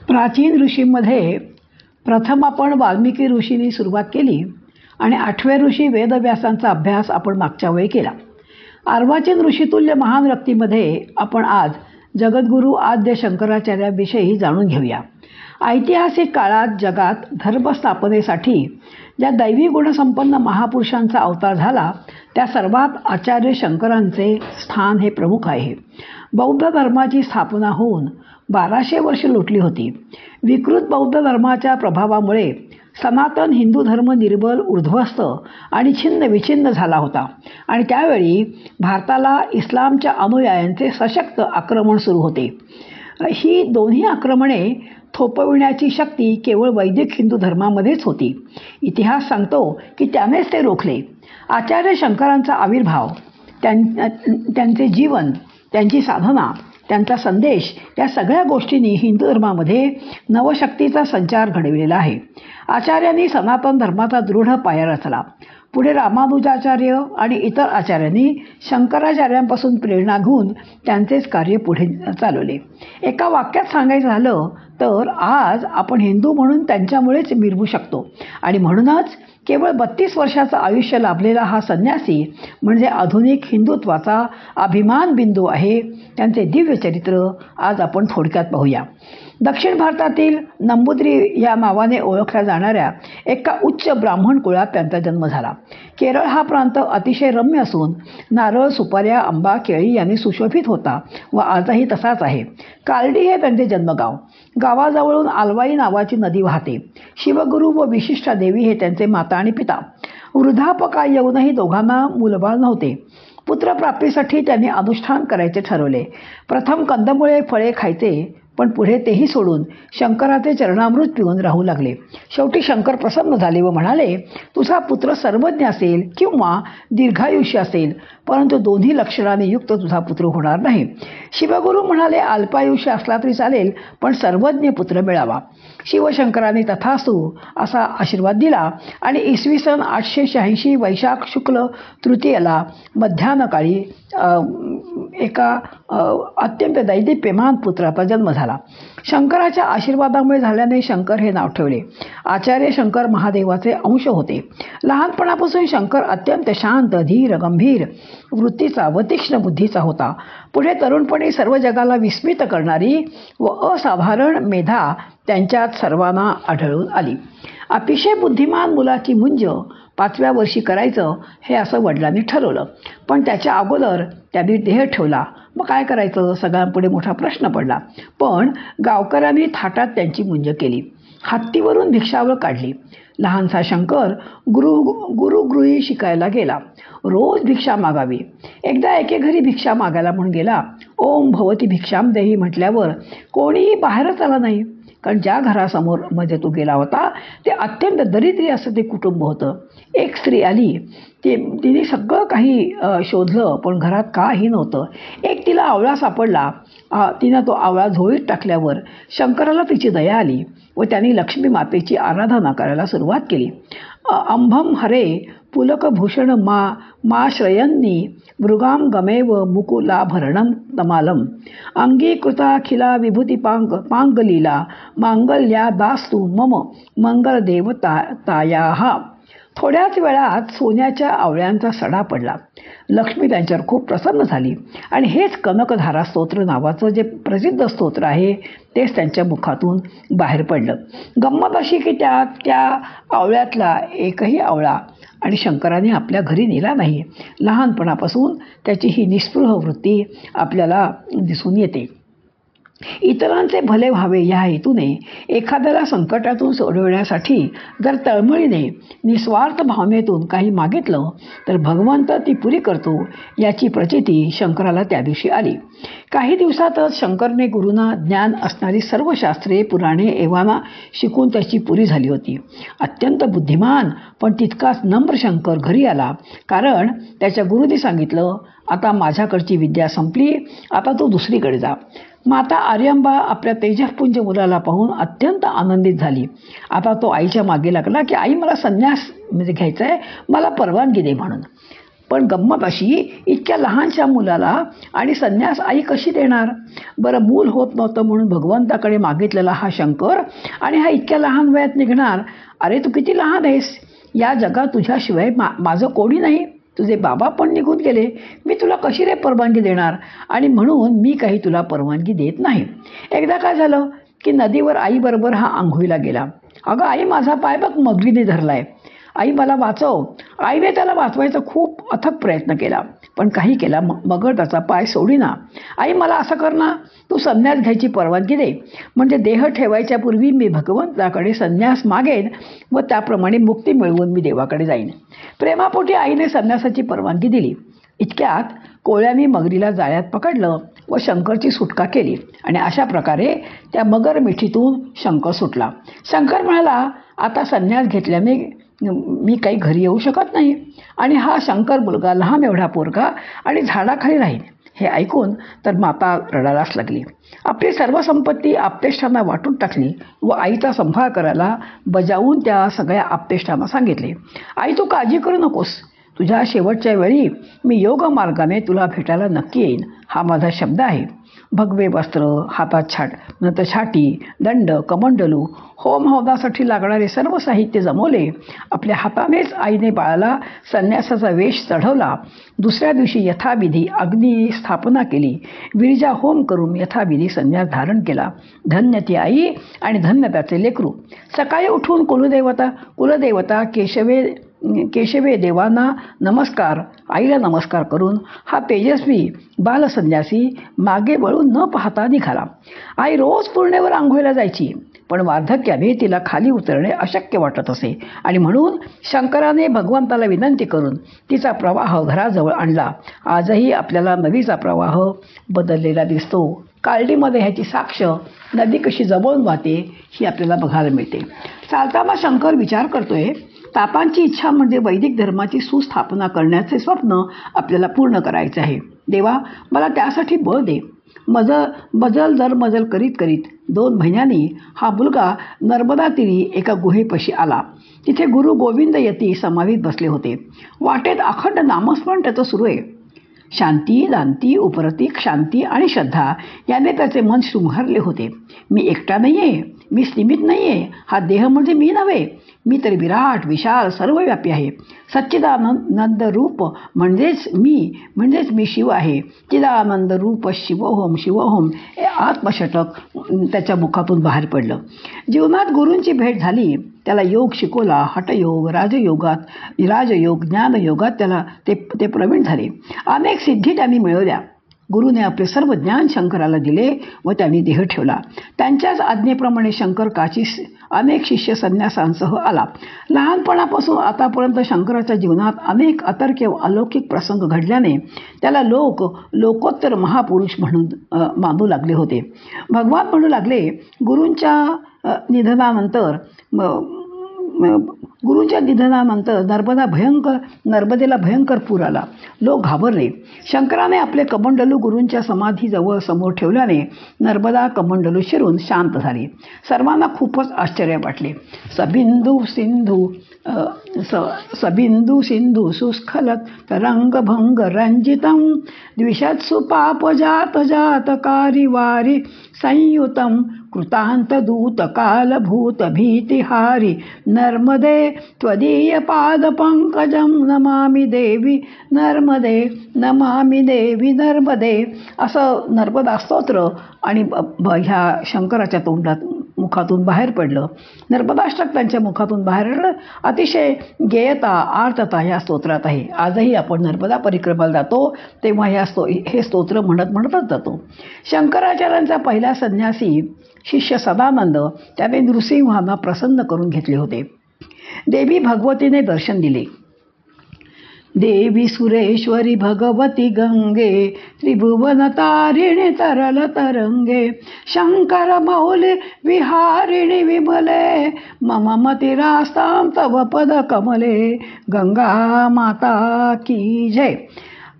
प्राचीन ऋषींमध्ये प्रथम आपण वाल्मिकी ऋषींनी सुरुवात केली आणि 8वे ऋषी वेदव्यासांचा अभ्यास आपण मागच्या वेळी केला. अर्वाचीन ऋषितुल्य महान व्यक्तीमध्ये आपण आज जगद्गुरू आद्य शंकराचार्याविषयी जाणून घेऊया. ऐतिहासिक काळात जगात धर्मस्थापनेसाठी ज्या दैवी गुणसंपन्न महापुरुषांचा अवतार झाला त्या सर्वात आचार्य शंकरांचे स्थान हे प्रमुख आहे. बौद्ध धर्माची स्थापना होऊन 1200 वर्ष लोटली होती. विकृत बौद्ध धर्माच्या प्रभावामुळे सनातन हिंदू धर्म निर्बल, उद्ध्वस्त आणि छिन्न विछिन्न झाला होता आणि त्यावेळी भारताला इस्लामच्या अनुयायांचे सशक्त आक्रमण सुरू होते. ही दोन्ही आक्रमणे थोपविण्याची शक्ती केवळ वैदिक हिंदू धर्मामध्येच होती. इतिहास सांगतो की त्यानेच ते रोखले. आचार्य शंकरांचा आविर्भाव, त्यांचे जीवन, त्यांची साधना, त्यांचा संदेश या सगळ्या गोष्टींनी हिंदू धर्मामध्ये नवशक्तीचा संचार घडविलेला आहे. आचार्यांनी सनातन धर्माचा दृढ पाया रचला. पुढे रामानुजाचार्य आणि इतर आचार्यांनी शंकराचार्यांपासून प्रेरणा घेऊन त्यांचेच कार्य पुढे चालवले. एका वाक्यात सांगायचं झालं तर आज आपण हिंदू म्हणून त्यांच्यामुळेच मिरवू शकतो आणि म्हणूनच केवळ 32 वर्षाचं आयुष्य लाभलेला हा संन्यासी म्हणजे आधुनिक हिंदुत्वाचा अभिमान बिंदू आहे. त्यांचे दिव्य चरित्र आज आपण थोडक्यात पाहूया. दक्षिण भारतातील नंबूद्री या नावाने ओळखल्या जाणाऱ्या एका उच्च ब्राह्मण कुळात त्यांचा जन्म झाला. केरळ हा प्रांत अतिशय रम्य असून नारळ, सुपाऱ्या, आंबा, केळी यांनी सुशोभित होता व आजही तसाच आहे. कालडी हे त्यांचे जन्मगाव. गावाजवळून आलवाई नावाची नदी वाहते. शिवगुरू व विशिष्टा देवी हे त्यांचे माता आणि पिता. वृद्धापकाळ येऊनही दोघांना मूलबाळ नव्हते. पुत्रप्राप्तीसाठी त्यांनी अनुष्ठान करायचे ठरवले. प्रथम कंदमुळे, फळे खायचे, पण पुढे तेही सोडून शंकराचे चरणामृत पिऊन राहू लागले. शेवटी शंकर प्रसन्न झाले व म्हणाले, तुझा पुत्र सर्वज्ञ असेल किंवा दीर्घायुष्य असेल, परंतु दोन्ही लक्षणाने युक्त तुझा पुत्र होणार नाही. शिवगुरू म्हणाले, अल्पायुष्य असला तरी चालेल, पण सर्वज्ञ पुत्र मिळावा. शिवशंकराने तथास्तु असा आशीर्वाद दिला आणि इसवी सन 886 वैशाख शुक्ल तृतीयेला मध्यान्हकाळी एका अत्यंत दैदिप्यमान पुत्राचा जन्म झाला. शंकराच्या आशीर्वादामुळे झाल्याने शंकर हे नाव ठेवले. आचार्य शंकर महादेवाचे अंश होते. लहानपणापासून शंकर अत्यंत शांत, धीर, गंभीर वृत्तीचा व तीक्ष्ण बुद्धीचा होता. पुढे तरुणपणी सर्व जगाला विस्मित करणारी व असाधारण मेधा त्यांच्यात सर्वांना आढळून आली. अतिशय बुद्धिमान मुलाची मुंज 5व्या वर्षी करायचं हे असं वडिलांनी ठरवलं, पण त्याच्या अगोदर त्यांनी देह ठेवला. मग काय करायचं, सगळ्यांपुढे मोठा प्रश्न पडला. पण गावकऱ्यांनी थाटात त्यांची मुंज केली. हत्तीवरून भिक्षावळ काढली. लहानसा शंकर गुरुगृही शिकायला गेला. रोज भिक्षा मागावी. एकदा एके घरी भिक्षा मागायला म्हणून गेला. ओम भवती भिक्षाम देही म्हटल्यावर कोणीही बाहेरच आला नाही, कारण ज्या घरासमोर मध्ये तो गेला होता ते अत्यंत दरिद्री असं ते कुटुंब होतं. एक स्त्री आली. तिने सगळं काही शोधलं, पण घरात काही नव्हतं. एक तिला आवळा सापडला. तिनं तो आवळा झोळीत टाकल्यावर शंकराला तिची दया आली व त्यांनी लक्ष्मी मातेची आराधना करायला सुरुवात केली. अंभम हरे पुलकभूषण मा श्रयन्नी मृगाम गमेव मुकुलाभरणम तमालम अंगीकृताखिला विभूती पांगलीला मांगल्या दास्तु मम मंगलदेवतायाः. थोड्याच वेळात सोन्याच्या आवळ्यांचा सडा पडला. लक्ष्मी त्यांच्यावर खूप प्रसन्न झाली आणि हेच कनकधारा स्तोत्र नावाचं जे प्रसिद्ध स्तोत्र आहे तेच त्यांच्या मुखातून बाहेर पडलं. गंमत अशी की त्या आवळ्यातला एकही आवळा आणि शंकराने आपल्या घरी नेला नाही. लहानपणापासून त्याची ही निस्पृह वृत्ती आपल्याला दिसून येते. इतरांचे भले व्हावे या हेतूने एखाद्याला संकटातून सोडविण्यासाठी जर तळमळीने निस्वार्थ भावनेतून काही मागितलं तर भगवंत ती पुरी करतो याची प्रचिती शंकराला त्या दिवशी आली. काही दिवसातच शंकरने गुरूंना ज्ञान असणारी सर्व शास्त्रे, पुराणे, एव्हाना शिकून त्याची पुरी झाली होती. अत्यंत बुद्धिमान पण तितकाच नम्र शंकर घरी आला, कारण त्याच्या गुरूंनी सांगितलं, आता माझ्याकडची विद्या संपली, आता तू दुसरीकडे जा. माता आर्यंबा आपल्या तेजःपुंज मुलाला पाहून अत्यंत आनंदित झाली. आता तो आईच्या मागे लागला की आई मला संन्यास घ्यायचा आहे, मला परवानगी दे म्हणून. पण गंमत अशी, इतक्या लहानशा मुलाला आणि संन्यास आई कशी देणार? बरं, मूल होत नव्हतं म्हणून भगवंताकडे मागितलेला हा शंकर आणि हा इतक्या लहान वयात निघणार? अरे तू किती लहान आहेस, या जगात तुझ्याशिवाय माझं कोणी नाही, तुझे बाबा पण निघून गेले, मी तुला कशी रे परवानगी देणार? आणि म्हणून मी काही तुला परवानगी देत नाही. एकदा काय झालं की नदीवर आईबरोबर हा आंघोळीला गेला. अगं आई, माझा पाय बघ मगरीने धरलाय, आई मला वाचव. आईने त्याला वाचवायचा खूप अथक प्रयत्न केला, पण काही केला मगर त्याचा पाय सोडीना. आई, मला असं कर ना, तू संन्यास घ्यायची परवानगी दे, म्हणजे देह ठेवायच्या पूर्वी मी भगवंताकडे संन्यास मागेन व त्याप्रमाणे मुक्ती मिळवून मी देवाकडे जाईन. प्रेमापोटी आईने संन्यासाची परवानगी दिली. इतक्यात कोळ्याने मगरीला जाळ्यात पकडलं व शंकरची सुटका केली आणि अशा प्रकारे त्या मगर मिठीतून शंकर सुटला. शंकर म्हणाला, आता संन्यास घेतल्याने मी काही घरी येऊ शकत नाही आणि हा शंकर मुलगा लहान एवढा पोरगा आणि झाडाखाली राहील. हे ऐकून तर माता रडायलाच लागली. आपली सर्व संपत्ती आप्तेष्टांना वाटून टाकली व आईचा संभाळ करायला बजावून त्या सगळ्या आप्तेष्टांना सांगितले, आई तू काळजी करू नकोस, तुझ्या शेवटच्या वेळी मी योग मार्गाने तुला भेटायला नक्की येईन, हा माझा शब्द आहे. भगवे वस्त्र, हातात नंतर छाटी, दंड, कमंडलू, होम हवनासाठी लागणारे सर्व साहित्य जमवले. आपल्या हातानेच आईने बाळाला संन्यासाचा वेश चढवला. दुसऱ्या दिवशी यथाविधी अग्नी स्थापना केली. विरजा होम करून यथाविधी संन्यास धारण केला. धन्य ती आई आणि धन्य त्याचे लेकरू. सकाळी उठून कुलदेवता केशवे देवांना नमस्कार, आईला नमस्कार करून हा तेजस्वी बालसन्यासी मागे वळून न पाहता निघाला. आई रोज पूर्णेवर आंघोळीला जायची, पण वार्धक्याने तिला खाली उतरणे अशक्य वाटत असे आणि म्हणून शंकराने भगवंताला विनंती करून तिचा प्रवाह घराजवळ आणला. आजही आपल्याला नदीचा प्रवाह बदललेला दिसतो. कालडीमध्ये ह्याची साक्ष नदी कशी जवळून वाहते ही आपल्याला बघायला मिळते. चालताना शंकर विचार करतोय, तापांची इच्छा म्हणजे वैदिक धर्माची सुस्थापना करण्याचे स्वप्न आपल्याला पूर्ण करायचे आहे. देवा, मला त्यासाठी बळ दे. मजल करीत 2 महिन्यांनी हा मुलगा नर्मदा तीरी एका गुहेपाशी आला. तिथे गुरु गोविंद यती समाधीत बसले होते. वाटेत अखंड नामस्मरण त्याचं सुरू आहे. शांती, दांती, उपरती, शांती आणि श्रद्धा याने त्याचे मन शृंगारले होते. मी एकटा नाही आहे, मी सीमित नाही आहे, हा देह म्हणजे मी नव्हे, मी तर विराट विशाल सर्वव्यापी आहे. सच्चिदानंद रूप म्हणजेच मी शिव आहे. चिदानंद रूप शिवोहम हे आत्मषटक त्याच्या मुखातून बाहेर पडलं. जीवनात गुरूंची भेट झाली, त्याला योग शिकवला. हठयोग, राजयोग, ज्ञानयोगात त्याला ते प्रवीण झाले. अनेक सिद्धी त्यांनी मिळवल्या. गुरुने आपले सर्व ज्ञान शंकराला दिले व त्यांनी देह ठेवला. त्यांच्याच आज्ञेप्रमाणे शंकर काशीस अनेक शिष्य संन्यासांसह आला. लहानपणापासून आतापर्यंत शंकराच्या जीवनात अनेक अतर्क्य व अलौकिक प्रसंग घडल्याने त्याला लोकोत्तर महापुरुष म्हणून मानू लागले होते. भगवान म्हणू लागले, गुरूंच्या निधनानंतर नर्मदेला भयंकर पूर आला. लोक घाबरले. शंकराने आपले कमंडलू गुरूंच्या समाधीजवळ समोर ठेवल्याने नर्मदा कमंडलू शिरून शांत झाली. सर्वांना खूपच आश्चर्य वाटले. सबिंदू सिंधू सुस्खलत तरंगभंग रंजितम द्विषत्सु पापजातकारी वारी संयुतम कृतांत दूत कालभूत भीतिहारी नर्मदे त्वदीय पाद पंकजम नमामि देवी नर्मदे असं नर्मदा स्तोत्र आणि ह्या शंकराच्या मुखातून बाहेर पडलं. नर्मदाष्टक त्यांच्या मुखातून बाहेर पडलं. अतिशय गेयता, आर्तता या स्तोत्रात आहे. आजही आपण नर्मदा परिक्रमाला जातो तेव्हा हे स्तोत्र म्हणतच जातो. शंकराचार्यांचा पहिला संन्यासी शिष्य सदानंद त्याने नृसिंहांना प्रसन्न करून घेतले होते. देवी भगवतीने दर्शन दिले. देवी सुरेश्वरी भगवती गंगे त्रिभुवन तारिणी तरल तरंगे शंकर मौली विहारिणी विमले मम मतिरास्तां तव पद कमले गंगा माता की जय.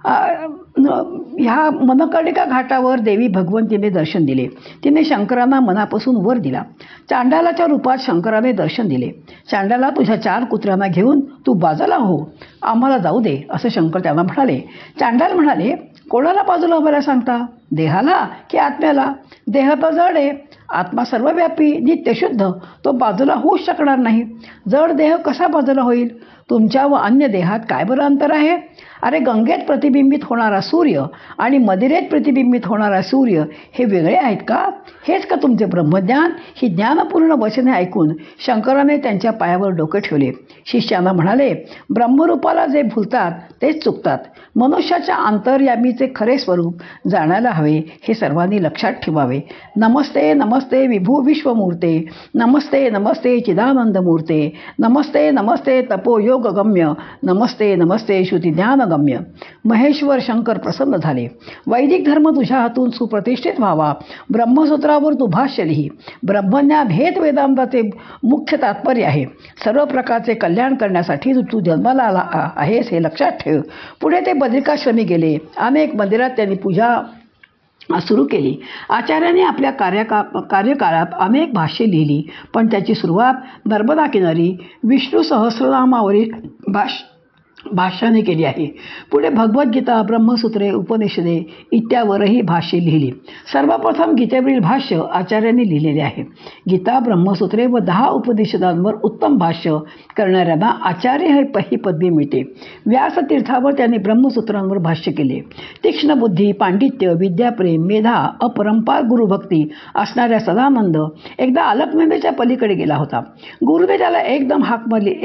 ह्या मनकर्णिका घाटावर देवी भगवंतीने दर्शन दिले. तिने शंकरांना मनापासून वर दिला. चांडालाच्या रूपात शंकराने दर्शन दिले. चांडाला तुझ्या 4 कुत्र्यांना घेऊन तू बाजूला हो, आम्हाला जाऊ दे, असं शंकर त्यांना म्हणाले. चांडाल म्हणाले, कोणाला बाजूला व्हायला सांगता, देहाला की आत्म्याला? देह तर जड आहे, आत्मा सर्वव्यापी नित्यशुद्ध, तो बाजूला होऊच शकणार नाही. जड देह कसा बाजूला होईल? तुमच्या व अन्य देहात काय बरं अंतर आहे? अरे गंगेत प्रतिबिंबित होणारा सूर्य आणि मदिरेत प्रतिबिंबित होणारा सूर्य हे वेगळे आहेत का? हेच का तुमचे ब्रह्मज्ञान? ही ज्ञानपूर्ण वचने ऐकून शंकराने त्यांच्या पायावर डोके ठेवले. शिष्यांना म्हणाले, ब्रह्मरूपाला जे भुलतात तेच चुकतात. मनुष्याच्या अंतर्यामीचे खरे स्वरूप जाणायला हवे, हे सर्वांनी लक्षात ठेवावे. नमस्ते नमस्ते विभू विश्वमूर्ते, नमस्ते नमस्ते चिदानंदमूर्ते, नमस्ते नमस्ते तपोयोगगम्य, नमस्ते नमस्ते श्रुतिज्ञानगम्य. महेश्वर शंकर प्रसन्न झाले. वैदिक धर्म तुझ्या हातून सुप्रतिष्ठित व्हावा. ब्रह्मसूत्रावर तू भाष्य लिही. ब्रह्मज्ञान हेच वेदांताचे मुख्य तात्पर्य आहे. सर्व प्रकारचे कल्याण करण्यासाठी तू जन्माला आला आहेस, हे लक्षात ठेव. पुढे ते बद्रिकाश्रमी गेले. अनेक मंदिरात त्यांनी पूजा सुरू केली. आचार्यांनी आपल्या कार्यकाळात अनेक भाष्ये लिहिली, पण त्याची सुरुवात नर्मदा किनारी विष्णू सहस्रनामावरील भाष्याने केली आहे. पुढे भगवद्गीता, ब्रह्मसूत्रे, उपनिषदे इत्यावरही भाष्ये लिहिली. सर्वप्रथम गीतेवरील भाष्य आचार्यांनी लिहिलेले आहे. गीता, ब्रह्मसूत्रे व 10 उपनिषदांवर उत्तम भाष्य करणाऱ्यांना आचार्य ही पदवी मिळते. व्यासतीर्थावर त्यांनी ब्रह्मसूत्रांवर भाष्य केले. तीक्ष्ण बुद्धी, पांडित्य, विद्याप्रेम, मेधा, अपरंपार गुरुभक्ती असणाऱ्या सदानंद एकदा अलकनंदेच्या पलीकडे गेला होता. गुरुने त्याला एकदम हाक मारली,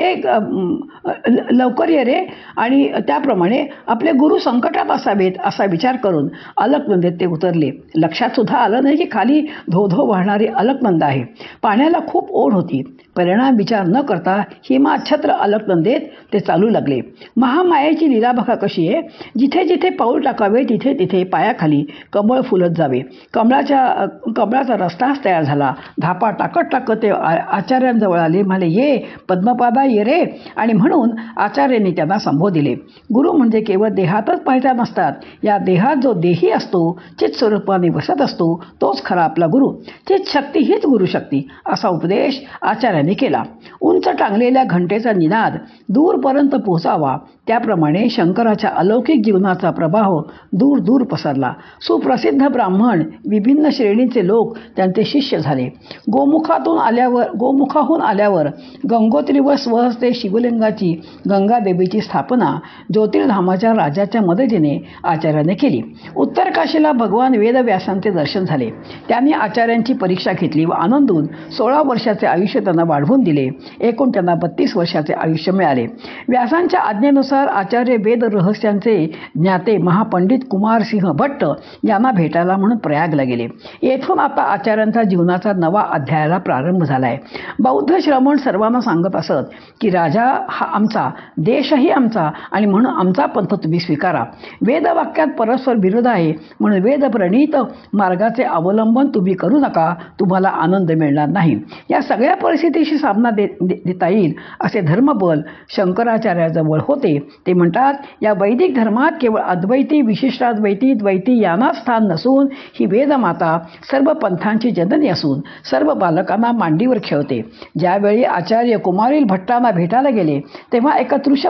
लवकर ये रे. आणि त्याप्रमाणे आपले गुरु संकटात असावेत असा विचार करून अलकनंदेत ते उतरले. लक्षात सुद्धा आलं नाही की खाली धोधो वाहणारी अलकनंद आहे. पाण्याला खूप ओढ होती. परिणाम विचार न करता हिमाच्छत्र अलकनंदेत ते चालू लागले. महामायेची लीला बघा कशी आहे. जिथे जिथे पाऊल टाकावे तिथे तिथे पायाखाली कमळ फुलत जावे. कमळाचा रस्ताच तयार झाला. धापा टाकत टाकत ते आचार्यांजवळ आले. म्हणाले, ये पद्मपादा ये रे. आणि म्हणून आचार्यांनी त्यांना संबोधिले. गुरु म्हणजे केवळ देहातच पाहिजे नसतात. या देहात जो देही असतो, चित स्वरूपाने वसत असतो, तोच खरा आपला गुरु. चित शक्ती हीच गुरुशक्ती, असा उपदेश आचार्यांनी केला. उंच टांगलेल्या घंटेचा निनाद दूरपर्यंत पोहोचावा, त्याप्रमाणे शंकराच्या अलौकिक जीवनाचा प्रभाव दूर दूर पसरला. सुप्रसिद्ध ब्राह्मण, विभिन्न श्रेणीचे लोक त्यांचे शिष्य झाले. गोमुखाहून आल्यावर गंगोत्रीवर स्वहस्ते शिवलिंगाची, गंगादेवीची स्थापना ज्योतिर्धामाच्या राजाच्या मदतीने आचार्याने केली. उत्तर काशीला भगवान वेदव्यासांचे दर्शन झाले. त्यांनी आचार्यांची परीक्षा घेतली व आनंदून 16 वर्षाचे आयुष्य त्यांना वाढवून दिले. एकूण त्यांना 32 वर्षाचे आयुष्य मिळाले. व्यासांच्या आज्ञेनुसार आचार्य वेद रहस्यांचे ज्ञाते महापंडित कुमारसिंह भट्ट यांना भेटायला म्हणून प्रयागला गेले. येथून आता आचार्यांचा जीवनाचा नवा अध्यायाला प्रारंभ झाला आहे. बौद्ध श्रमण सर्वांना सांगत असत की राजा हा आमचा, देशही आमचा, आणि म्हणून आमचा पंथ तुम्ही स्वीकारा. वेदवाक्यात परस्पर विरोध आहे, म्हणून वेदप्रणीत मार्गाचे अवलंबन तुम्ही करू नका, तुम्हाला आनंद मिळणार नाही. या सगळ्या परिस्थितीशी सामना देता येईल असे धर्मबल शंकराचार्याजवळ होते. ते म्हणतात, या वैदिक धर्मात केवळ अद्वैती, विशिष्टाद्वैती, द्वैती यांना स्थान नसून ही वेदमाता सर्व पंथांची जननी असून सर्व बालकांना मांडीवर खेळते. ज्यावेळी आचार्य कुमारील भट्टांना भेटायला गेले तेव्हा एका तृष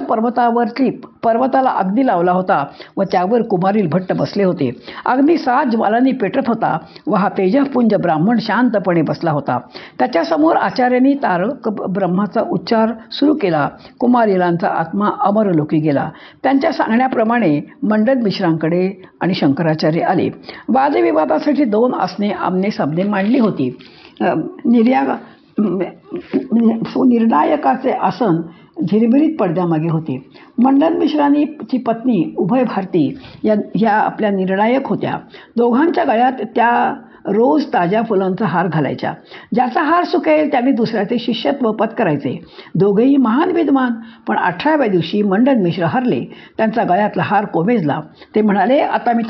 पर्वताला अग्नी लावला होता व त्यावर कुमारील भट्ट बसले होते. अग्नी 7 ज्वालांनी पेटत होता व हा तेजपुंज ब्राह्मण शांतपणे बसला होता. त्याच्यासमोर आचार्यांनी तारक ब्रह्माचा उच्चार सुरू केला. कुमारीलांचा आत्मा अमरलोकी गेला. त्यांच्या सांगण्याप्रमाणे मंडन मिश्रांकडे आणि शंकराचार्य आले. वादविवादासाठी 2 आसने आमने सामने मांडली होती. निर्णायकाचे आसन झिरमिरीत पडद्यामागे होते. मंडन मिश्रांची पत्नी उभय भारती या आपल्या निर्णायक होत्या. दोघांच्या गळ्यात त्या रोज ताज्या फुलांचा हार घालायच्या. ज्याचा हार सुकेल त्याने दुसऱ्याचे शिष्यत्व पत्करायचे. दोघेही महान विद्वान. पण 18व्या दिवशी मंडन मिश्र हरले. त्यांचा गळ्यातला हार कोमेजला. ते म्हणाले, आता मी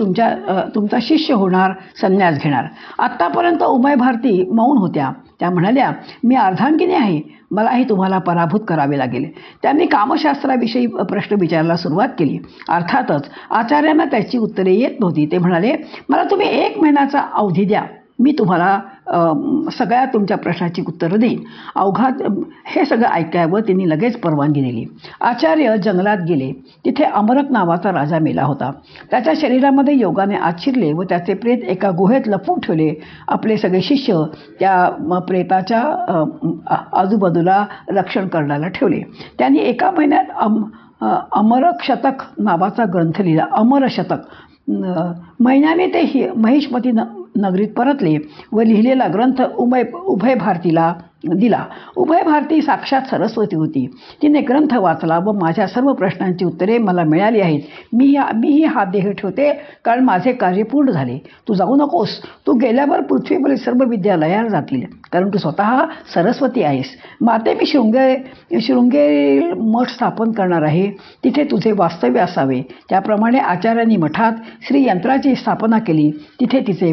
तुमचा शिष्य होणार, संन्यास घेणार. आत्तापर्यंत उभय भारती मौन होत्या. त्या म्हणाल्या, मी अर्धांगिनी आहे, मलाही तुम्हाला पराभूत करावे लागेल. त्यांनी कामशास्त्राविषयी प्रश्न विचारायला सुरुवात केली. अर्थातच आचार्यांना त्याची उत्तरे येत नव्हती. ते म्हणाले, मला तुम्ही 1 महिन्याचा अवधी द्या, मी तुम्हाला सगळ्या तुमच्या प्रश्नाची उत्तरं देईन. अवघात हे सगळं ऐकावं त्यांनी लगेच परवानगी दिली. आचार्य जंगलात गेले. तिथे अमरक नावाचा राजा मेला होता. त्याच्या शरीरामध्ये योगाने आत शिरले व त्याचे प्रेत एका गुहेत लपवून ठेवले. आपले सगळे शिष्य त्या प्रेताच्या आजूबाजूला रक्षण करण्याला ठेवले. त्यांनी एका महिन्यात अमरशतक नावाचा ग्रंथ लिहिला. अमरशतक. महिन्याने ते महिष्मती नगरीत परतले व लिहिलेला ग्रंथ उभय भारतीला दिला. उभय भारती साक्षात सरस्वती होती. तिने ग्रंथ वाचला व माझ्या सर्व प्रश्नांची उत्तरे मला मिळाली आहेत. मीही हा देह ठेवते, कारण माझे कार्य पूर्ण झाले. तू जाऊ नकोस. तू गेल्यावर पृथ्वीवरील सर्व विद्या लयाला जातील, कारण तू स्वतः सरस्वती आहेस. माते, मी शृंगेरी मठ स्थापन करणार आहे. तिथे तुझे वास्तव्य असावे. त्याप्रमाणे आचार्यांनी मठात श्रीयंत्राची स्थापना केली. तिथे तिचे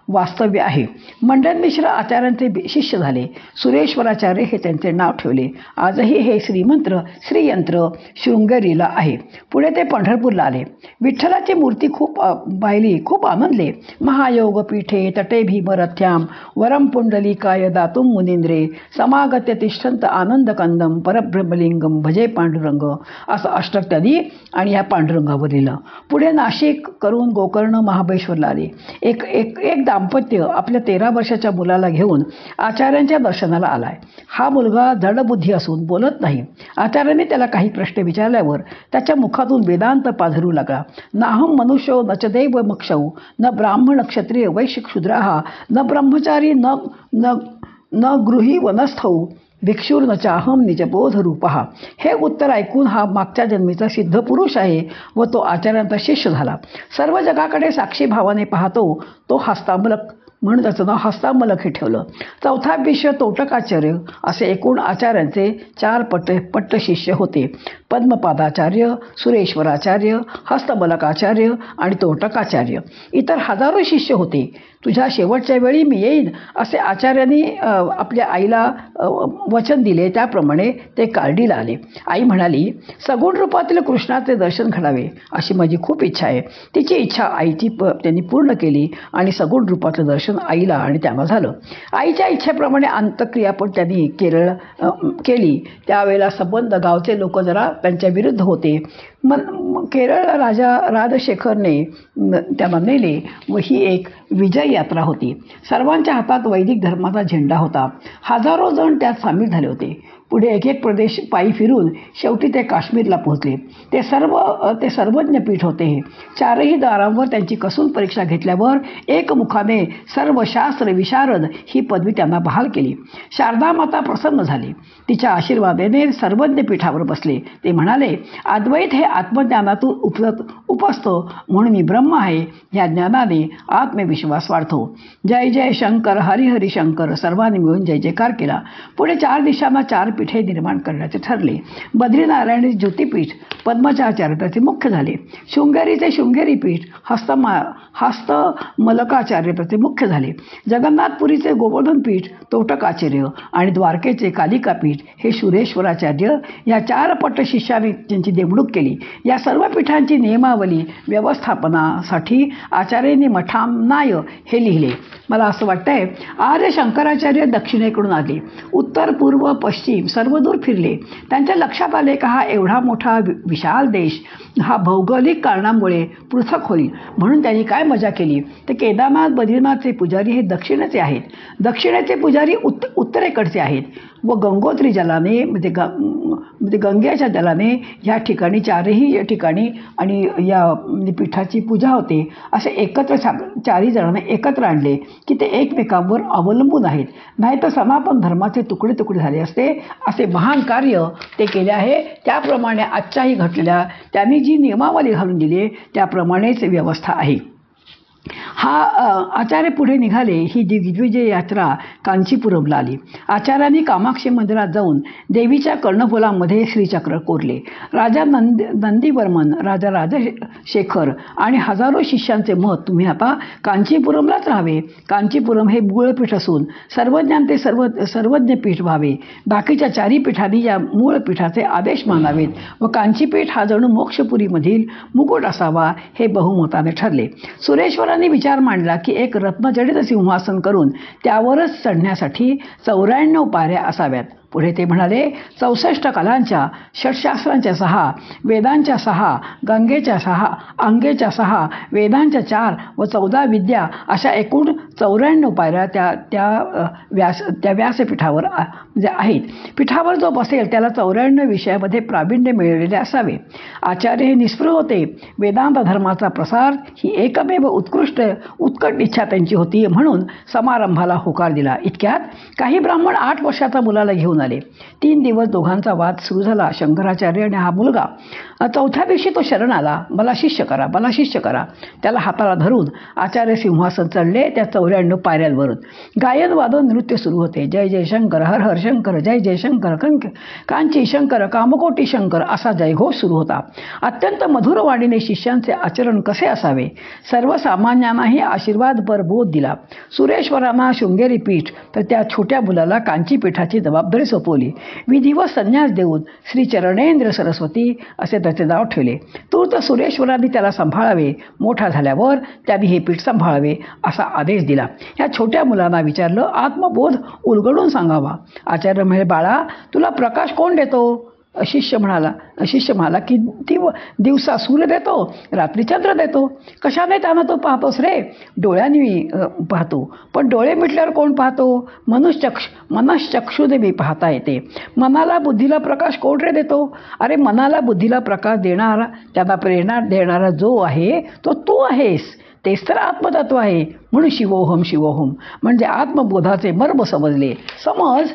वास्तव्य आहे. मंडन मिश्र आचार्यांचे शिष्य झाले. सुरेश्वराचार्य हे त्यांचे नाव ठेवले. आजही हे श्रीयंत्र शृंगेरीला आहे. पुढे ते पंढरपूरला आले. विठ्ठलाची मूर्ती खूप पाहिली, खूप आनंदले. महायोग पीठे तटे भीमरथ्याम वरम पुंडलिकाय दातुम मुनींद्रे समागत्य तिष्ठंत आनंदकंदम परब्रह्मलिंगम भजे पांडुरंग, असं अष्टक त्यांनी आणि या पांडुरंगावर लिहिलं. पुढे नाशिक करून गोकर्ण महाबळेश्वरला आले. एक दाम्पत्य आपल्या 13 वर्षाच्या मुलाला घेऊन आचार्यांच्या दर्शनाला आलाय. हा मुलगा जडबुद्धी असून बोलत नाही. आचार्यांनी त्याला काही प्रश्न विचारल्यावर त्याच्या मुखातून वेदांत पाझरू लागला. नाहम मनुष्यो न च दैव मक्षौ न ब्राह्मण क्षत्रिय वैश्य शूद्राः न ब्रह्मचारी न गृही वनस्थौ भिक्षुर्न चाहम निजबोध रूपहा. हे उत्तर ऐकून हा मागच्या जन्मीचा सिद्ध पुरुष आहे व तो आचार्यांचा शिष्य झाला. सर्व जगाकडे साक्षी भावाने पाहतो तो हस्तामलक, म्हणून त्याचं नाव हस्तामलक हे ठेवलं. चौथा विषय तोटकाचार्य. असे एकूण आचार्यांचे 4 पट्ट शिष्य होते. पद्मपादाचार्य, सुरेश्वराचार्य, हस्तमलकाचार्य आणि तोटकाचार्य. इतर हजारो शिष्य होते. तुझ्या शेवटच्या वेळी मी येईन असे आचार्यांनी आपल्या आईला वचन दिले. त्याप्रमाणे ते कालडीला आले. आई म्हणाली, सगुण रूपातील कृष्णाचे दर्शन घडावे अशी माझी खूप इच्छा आहे. तिची इच्छा त्यांनी पूर्ण केली आणि सगुण रूपाचं दर्शन आईला आणि त्यांना झालं. आईच्या इच्छेप्रमाणे अंत्यक्रिया पण त्यांनी केली. त्यावेळेला संबंध गावचे लोक जरा त्यांच्या विरुद्ध होते. केरळ राजा राजशेखरने त्यांना नेले व ही एक विजय यात्रा होती. सर्वांच्या हातात वैदिक धर्माचा झेंडा होता. हजारो जण त्यात सामील झाले होते. पुढे एक प्रदेश पायी फिरून शेवटी ते काश्मीरला पोहोचले. ते सर्वज्ञ पीठ होते. 4ही दारांवर त्यांची कसून परीक्षा घेतल्यावर एकमुखाने सर्व शास्त्र विशारद ही पदवी त्यांना बहाल केली. शारदा माता प्रसन्न झाली. तिच्या आशीर्वादाने सर्वज्ञ पीठावर बसले. ते म्हणाले, अद्वैत हे आत्मज्ञानातून उपसतो, म्हणून मी ब्रह्म आहे या ज्ञानाने आत्मविश्वास वाढतो. जय जय शंकर, हरिहरी शंकर सर्वांनी मिळून जय जयकार केला. पुढे 4 दिशांना 4 पीठे निर्माण करण्याचे ठरले. बद्रीनारायण ज्योतिपीठ पद्मचाचार्य त्याचे मुख्य झाले. शृंगेरीचे शृंगेरी पीठ हस्तमलकाचार्य त्याचे मुख्य झाले. जगन्नाथपुरीचे गोवर्धन पीठ तोटकाचार्य आणि द्वारकेचे कालिका पीठ हे सुरेश्वराचार्य या 4 पट्ट शिष्यांनी त्यांची नेमणूक केली. या सर्व पीठांची नियमावली व्यवस्थापनासाठी आचार्यांनी मठामनाय हे लिहिले. मला असं वाटतंय आर्य शंकराचार्य दक्षिणेकडून आले. उत्तर पूर्व पश्चिम सर्वदूर फिरले. त्यांच्या लक्षात आले का हा एवढा मोठा विशाल देश हा भौगोलिक कारणामुळे पृथक होईल. म्हणून त्यांनी काय मजा केली, ते केदारनाथ बद्रीनाथचे पुजारी हे दक्षिणेचे आहेत. दक्षिणेचे पुजारी उत्तरेकडचे आहेत व गंगोत्री जलाने म्हणजे गंगेच्या जलाने ह्या ठिकाणी 4ही ठिकाणी आणि या पीठाची पूजा होते. असे एकत्र 4ही जणांना एकत्र आणले की ते एकमेकांवर अवलंबून आहेत. नाही तर सनातन धर्माचे तुकडे तुकडे झाले असते. असे महान कार्य ते केले आहे. त्याप्रमाणे आजच्याही घटलेल्या त्यांनी जी नियमावली घालून दिली त्याप्रमाणेच व्यवस्था आहे. हा आचार्य पुढे निघाले. ही दिग्विजय यात्रा कांचीपुरमला आली. आचार्यांनी कामाक्षी मंदिरात जाऊन देवीच्या कर्णफुलामध्ये श्रीचक्र कोरले. राजा नंदीवर्मन, राजा राजशेखर आणि हजारो शिष्यांचे मत, तुम्ही आता कांचीपुरमलाच राहावे. कांचीपुरम हे मूळपीठ असून सर्वज्ञांचे सर्वज्ञ पीठ व्हावे. बाकीच्या 4 पीठांनी या मूळ पीठाचे आदेश मानावेत व कांचीपीठ हा जणू मोक्षपुरीमधील मुकुट असावा, हे बहुमताने ठरले. सुरेश्वरांनी विचार मांडला की एक रत्नजडित सिंहासन करून त्यावरच चढण्यासाठी 94 पायऱ्या असाव्यात. पुढे ते म्हणाले, 64 कलांच्या, षटशास्त्रांच्या 6, वेदांच्या 6, गंगेच्या 6, अंगेच्या 6, वेदांच्या 4 व 14 विद्या अशा एकूण 94 पायऱ्या त्या व्यासपीठावर म्हणजे आहेत. पीठावर जो बसेल त्याला 94 विषयामध्ये प्रावीण्य मिळवलेले असावे. आचार्य हे निस्पृह होते. वेदांत धर्माचा प्रसार ही एकमेव उत्कट इच्छा त्यांची होती, म्हणून समारंभाला होकार दिला. इतक्यात काही ब्राह्मण 8 वर्षाचा मुलाला घेऊन आले. 3 दिवस दोघांचा वाद सुरू झाला. शंकराचार्य आणि हा मुलगा. 4थ्या दिवशी तो शरण आला, मला शिष्य करा, मला शिष्य करा. त्याला हाताला धरून आचार्य सिंहासन चढले त्या 94 पायऱ्यांवरून. गायन वादन नृत्य सुरू होते. जय जय शंकर, हर हर शंकर, जय जय शंकर, कांची शंकर, कामकोटी शंकर असा जयघोष सुरू होता. अत्यंत मधुर वाणीने शिष्यांचे आचरण कसे असावे, सर्वसामान्यांनाही आशीर्वादपर बोध दिला. सुरेश्वरांना शृंगेरी पीठ तर त्या छोट्या मुलाला कांची पीठाची जबाबदारी सोपवली. विधिवत संन्यास देऊन श्री चरणेंद्र सरस्वती असे त्याचे नाव ठेवले. तूर्त सुरेश्वरांनी त्याला सांभाळावे. मोठा झाल्यावर त्यांनी हे पीठ सांभाळावे असा आदेश दिला. या छोट्या मुलांना विचारलं, आत्मबोध उलगडून सांगावा. आचार्य म्हणाले, बाळा, तुला प्रकाश कोण देतो? शिष्य म्हणाला की दिवसा सूर्य देतो, रात्री चंद्र देतो. कशाने त्यानं तो पाहतोस रे? डोळ्यांनी पाहतो. पण डोळे मिटल्यावर कोण पाहतो? मनश्चक्षुने मी पाहता येते. मनाला बुद्धीला प्रकाश कोण रे देतो? अरे मनाला बुद्धीला प्रकाश देणारा, त्यांना प्रेरणा देणारा जो आहे तो तू आहेस. तेच तर आत्मतत्व आहे. म्हणून शिवोहम शिवोहम म्हणजे आत्मबोधाचे मर्म समजले. समज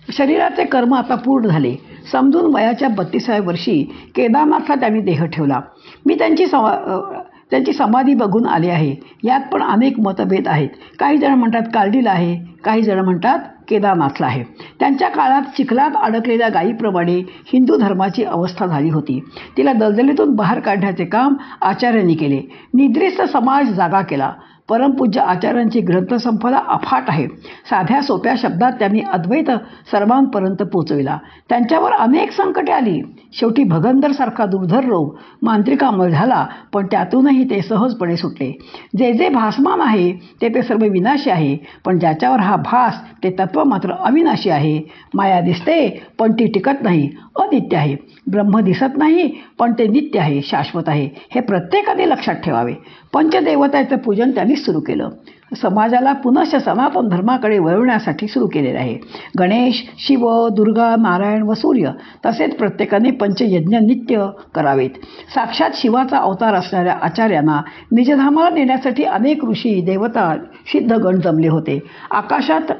शरीराचे कर्म आता पूर्ण झाले समजून वयाच्या 32व्या वर्षी केदारनाथला त्यांनी देह ठेवला. मी त्यांची समाधी बघून आले आहे. यात पण अनेक मतभेद आहेत. काही जण म्हणतात कालडीला आहे, काही जण म्हणतात केदारनाथला आहे. त्यांच्या काळात चिखलात अडकलेल्या गायीप्रमाणे हिंदू धर्माची अवस्था झाली होती. तिला दलदलीतून बाहेर काढण्याचे काम आचार्यांनी केले. निद्रिस्त समाज जागा केला. परमपूज्य आचार्यांची ग्रंथसंपदा अफाट आहे. साध्या सोप्या शब्दात त्यांनी अद्वैत सर्वांपर्यंत पोचविला. त्यांच्यावर अनेक संकटे आली. शेवटी भगंदरसारखा दुर्धर रोग मांत्रिकामुळे झाला, पण त्यातूनही ते सहजपणे सुटले. जे जे भासमान आहे ते सर्व विनाशी आहे, पण ज्याच्यावर हा भास ते तत्व मात्र अविनाशी आहे. माया दिसते पण ती टिकत नाही, अनित्य आहे. ब्रह्म दिसत नाही पण ते नित्य आहे, शाश्वत आहे. हे प्रत्येकाने लक्षात ठेवावे. पंचदेवतांचं पूजन त्यांनी सुरू केलं. समाजाला पुनश्च सनातन धर्माकडे वळवण्यासाठी सुरू केलेलं आहे. गणेश, शिव, दुर्गा, नारायण व सूर्य तसेच प्रत्येकाने पंचयज्ञ नित्य करावेत. साक्षात शिवाचा अवतार असणाऱ्या आचार्यांना निजधामाला नेण्यासाठी अनेक ऋषी, देवता, सिद्धगण जमले होते. आकाशात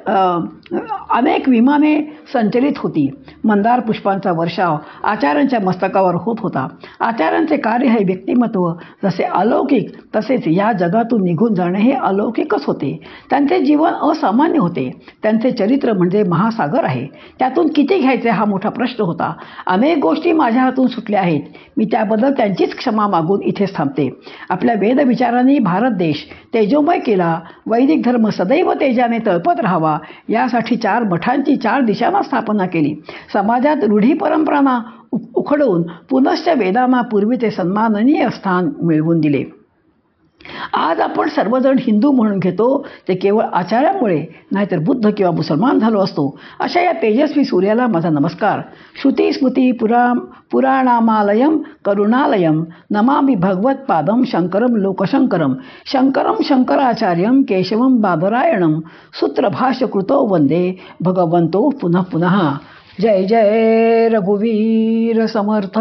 अनेक विमाने संचलित होती. मंदार पुष्पांचा वर्षाव आचार्यांच्या मस्तकावर होत होता. आचार्यांचे कार्य हे व्यक्तिमत्व जसे अलौकिक तसेच या जगातून निघून जाणे हे अलौकिकच होते. त्यांचे जीवन असामान्य होते. त्यांचे चरित्र म्हणजे महासागर आहे. त्यातून किती घ्यायचे हा मोठा प्रश्न होता. अनेक गोष्टी माझ्या हातून सुटल्या आहेत. मी त्याबद्दल त्यांचीच क्षमा मागून इथेच थांबते. आपल्या वेदविचारांनी भारत देश तेजोमय केला. वैदिक धर्म सदैव तेजाने तळपत राहावा यासाठी 4 मठांची 4 दिशांना स्थापना केली. समाजात रूढी परंपरांना उखडवून पुनश्च वेदांना पूर्वीचे सन्माननीय स्थान मिळवून दिले. आज आपण सर्वजण हिंदू म्हणून घेतो ते केवळ आचार्यामुळे, नाहीतर बुद्ध किंवा मुसलमान झालो असतो. अशा या तेजस्वी सूर्याला माझा नमस्कार. श्रुती स्मृती पुराणामालयम करुणालयम नमामि भगवत्पादम शंकरम लोकशंकरम शंकरम शंकराचार्यम केशवम बादरायणम सूत्रभाष्यकृतो वंदे भगवंतो पुनः पुनः. जय जय रघुवीर समर्थ.